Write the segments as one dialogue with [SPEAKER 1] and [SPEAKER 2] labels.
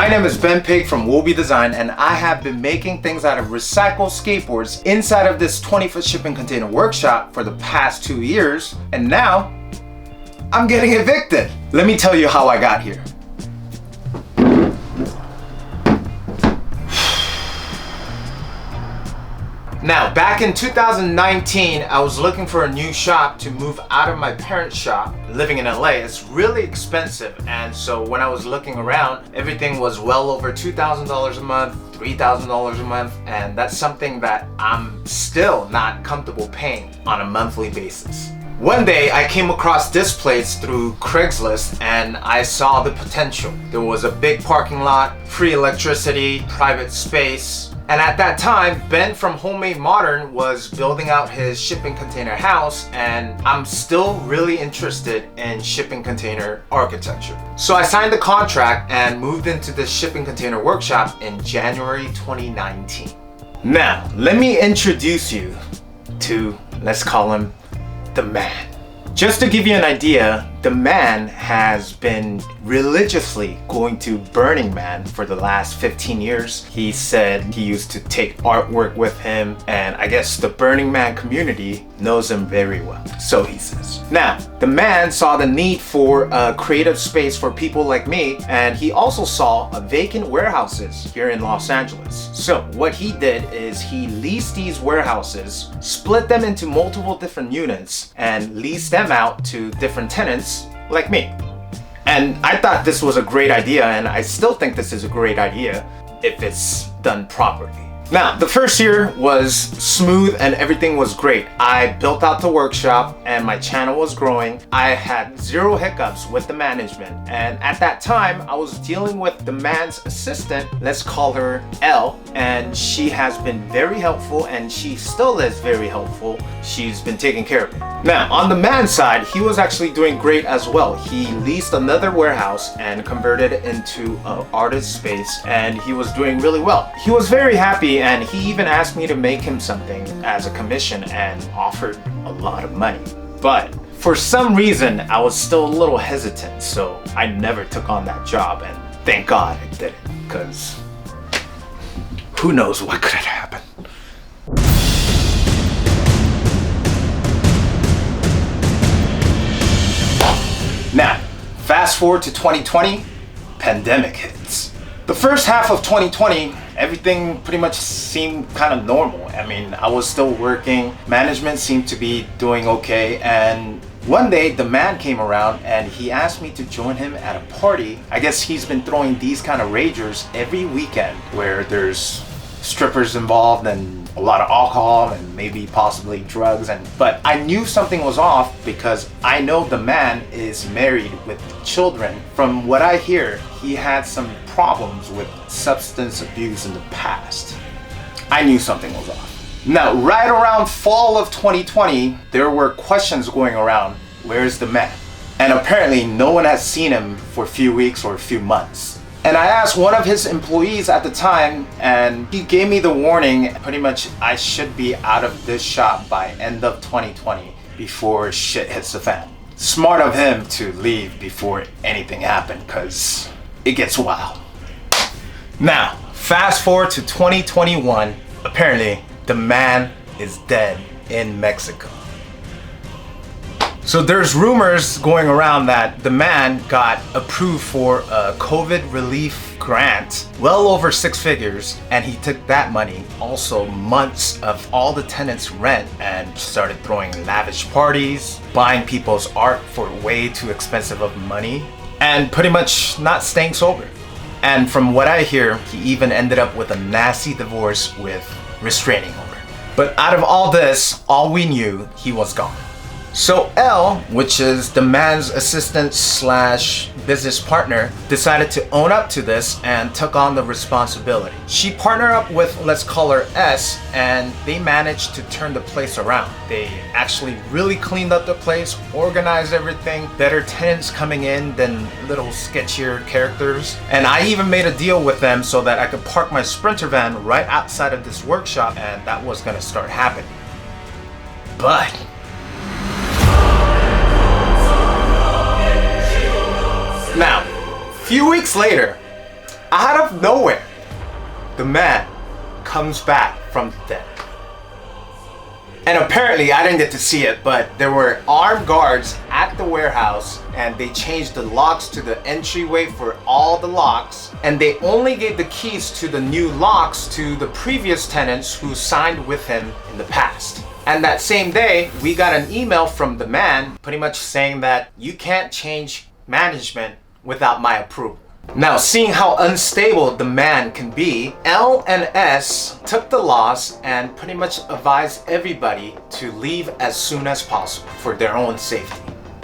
[SPEAKER 1] My name is Ben Pig from Woby Design, and I have been making things out of recycled skateboards inside of this 20-foot shipping container workshop for the past 2 years, and now I'm getting evicted. Let me tell you how I got here. Now, back in 2019, I was looking for a new shop to move out of my parents' shop. Living in LA, it's really expensive, and so when I was looking around, everything was well over $2,000 a month, $3,000 a month, and that's something that I'm still not comfortable paying on a monthly basis. One day I came across this place through Craigslist and I saw the potential. There was a big parking lot, free electricity, private space. And at that time, Ben from Homemade Modern was building out his shipping container house, and I'm still really interested in shipping container architecture. So I signed the contract and moved into the shipping container workshop in January 2019. Now, let me introduce you to, let's call him the man. Just to give you an idea, the man has been religiously going to Burning Man for the last 15 years. He said he used to take artwork with him, and I guess the Burning Man community knows him very well, so he says. Now, the man saw the need for a creative space for people like me, and he also saw vacant warehouses here in Los Angeles. So what he did is he leased these warehouses, split them into multiple different units, and leased them out to different tenants like me. And I thought this was a great idea, and I still think this is a great idea if it's done properly. Now, the first year was smooth and everything was great. I built out the workshop and my channel was growing. I had zero hiccups with the management. And at that time, I was dealing with the man's assistant, let's call her Elle, and she has been very helpful and she still is very helpful. She's been taking care of me. Now, on the man's side, he was actually doing great as well. He leased another warehouse and converted it into an artist space, and he was doing really well. He was very happy, and he even asked me to make him something as a commission and offered a lot of money. But for some reason, I was still a little hesitant, so I never took on that job, and thank God I did it, because who knows what could have happened. Now, fast forward to 2020, pandemic hits. The first half of 2020, everything pretty much seemed kind of normal. I mean, I was still working, management seemed to be doing okay, and one day the man came around and he asked me to join him at a party. I guess he's been throwing these kind of ragers every weekend where there's strippers involved and a lot of alcohol and maybe possibly drugs, but I knew something was off because I know the man is married with children. From what I hear, he had some problems with substance abuse in the past. I knew something was off. Now, right around fall of 2020, there were questions going around, where's the man? And apparently no one has seen him for a few weeks or a few months. And I asked one of his employees at the time, and he gave me the warning, pretty much I should be out of this shop by end of 2020 before shit hits the fan. Smart of him to leave before anything happened, because it gets wild. Now, fast forward to 2021, apparently the man is dead in Mexico. So there's rumors going around that the man got approved for a COVID relief grant, well over 6 figures, and he took that money, also months of all the tenants' rent, and started throwing lavish parties, buying people's art for way too expensive of money, and pretty much not staying sober. And from what I hear, he even ended up with a nasty divorce with restraining order. But out of all this, all we knew, he was gone. So Elle, which is the man's assistant slash business partner, decided to own up to this and took on the responsibility. She partnered up with, let's call her S, and they managed to turn the place around. They actually really cleaned up the place, organized everything, better tenants coming in than little sketchier characters. And I even made a deal with them so that I could park my Sprinter van right outside of this workshop, and that was gonna start happening. But now, a few weeks later, Out of nowhere, the man comes back from the dead. And apparently, I didn't get to see it, but there were armed guards at the warehouse and they changed the locks to the entryway for all the locks. And they only gave the keys to the new locks to the previous tenants who signed with him in the past. And that same day, we got an email from the man pretty much saying that you can't change management without my approval. Now, seeing how unstable the man can be, L and S took the loss and pretty much advised everybody to leave as soon as possible for their own safety.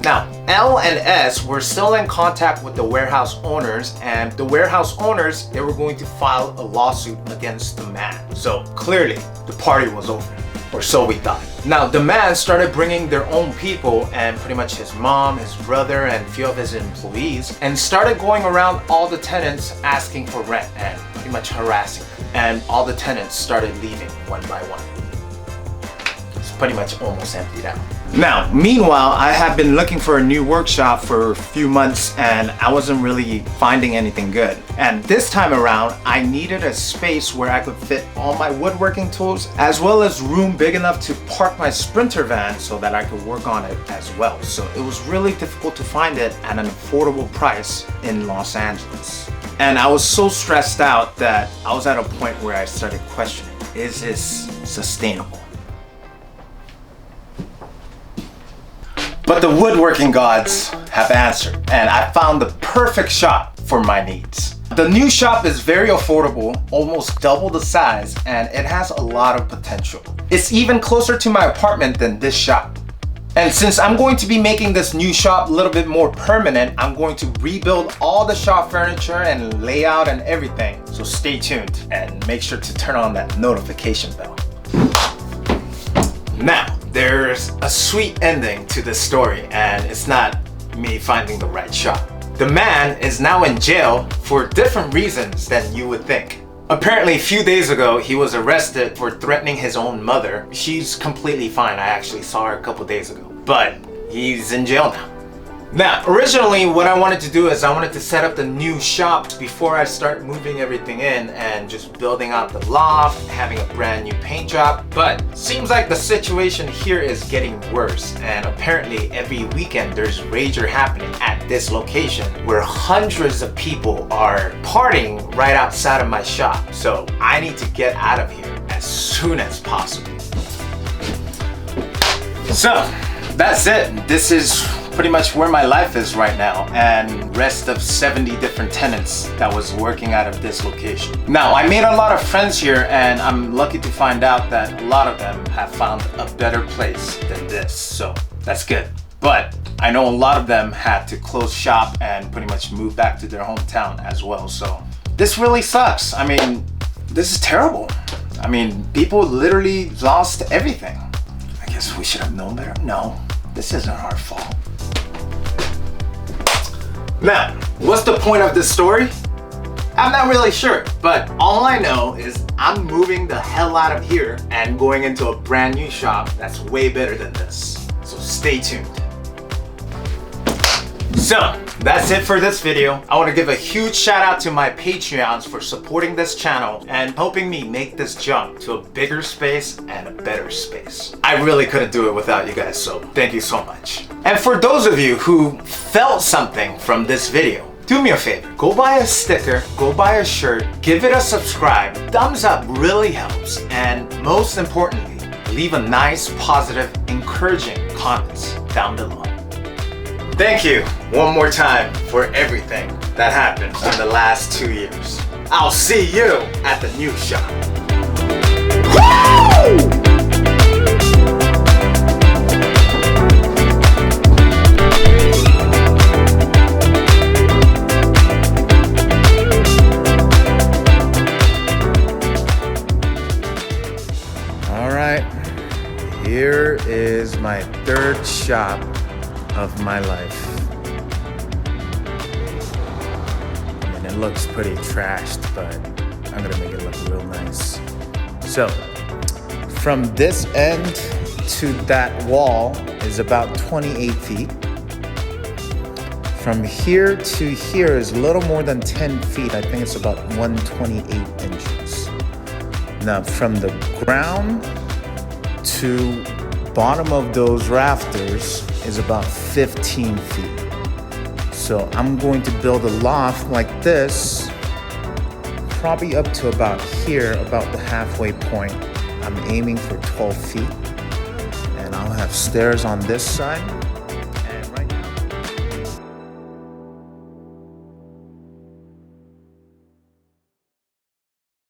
[SPEAKER 1] Now, L and S were still in contact with the warehouse owners, and the warehouse owners, they were going to file a lawsuit against the man. So clearly, the party was over. Or so we thought. Now, the man started bringing their own people and pretty much his mom, his brother, and a few of his employees, and started going around all the tenants asking for rent and pretty much harassing them. And all the tenants started leaving one by one. It's pretty much almost emptied out. Now, meanwhile, I have been looking for a new workshop for a few months and I wasn't really finding anything good. And this time around, I needed a space where I could fit all my woodworking tools, as well as room big enough to park my Sprinter van so that I could work on it as well. So it was really difficult to find it at an affordable price in Los Angeles. And I was so stressed out that I was at a point where I started questioning, is this sustainable? But the woodworking gods have answered, and I found the perfect shop for my needs. The new shop is very affordable, almost double the size, and it has a lot of potential. It's even closer to my apartment than this shop. And since I'm going to be making this new shop a little bit more permanent, I'm going to rebuild all the shop furniture and layout and everything. So stay tuned and make sure to turn on that notification bell. Now, there's a sweet ending to this story, and it's not me finding the right shop. The man is now in jail for different reasons than you would think. Apparently, a few days ago, he was arrested for threatening his own mother. She's completely fine. I actually saw her a couple days ago, but he's in jail now. Now, originally what I wanted to do is I wanted to set up the new shop before I start moving everything in and just building out the loft, having a brand new paint job. But seems like the situation here is getting worse, and apparently every weekend there's rager happening at this location where hundreds of people are partying right outside of my shop. So I need to get out of here as soon as possible. So that's it. This is pretty much where my life is right now, and rest of 70 different tenants that was working out of this location. Now, I made a lot of friends here, and I'm lucky to find out that a lot of them have found a better place than this, so that's good. But I know a lot of them had to close shop and pretty much move back to their hometown as well, so this really sucks. I mean, this is terrible. I mean, people literally lost everything. I guess we should have known better. No, this isn't our fault. Now, what's the point of this story? I'm not really sure, but all I know is I'm moving the hell out of here and going into a brand new shop that's way better than this. So stay tuned. So, that's it for this video. I want to give a huge shout out to my Patreons for supporting this channel and helping me make this jump to a bigger space and a better space. I really couldn't do it without you guys, so thank you so much. And for those of you who felt something from this video, do me a favor, go buy a sticker, go buy a shirt, give it a subscribe. Thumbs up really helps, and most importantly, leave a nice, positive, encouraging comments down below. Thank you one more time for everything that happened in the last 2 years. I'll see you at the new shop. Woo! Here is my third shop of my life. I mean, it looks pretty trashed, but I'm gonna make it look real nice. So, from this end to that wall is about 28 feet.
[SPEAKER 2] From here to here is a little more than 10 feet. I think it's about 128 inches. Now from the ground to bottom of those rafters is about 15 feet. So I'm going to build a loft like this, probably up to about here, about the halfway point. I'm aiming for 12 feet. And I'll have stairs on this side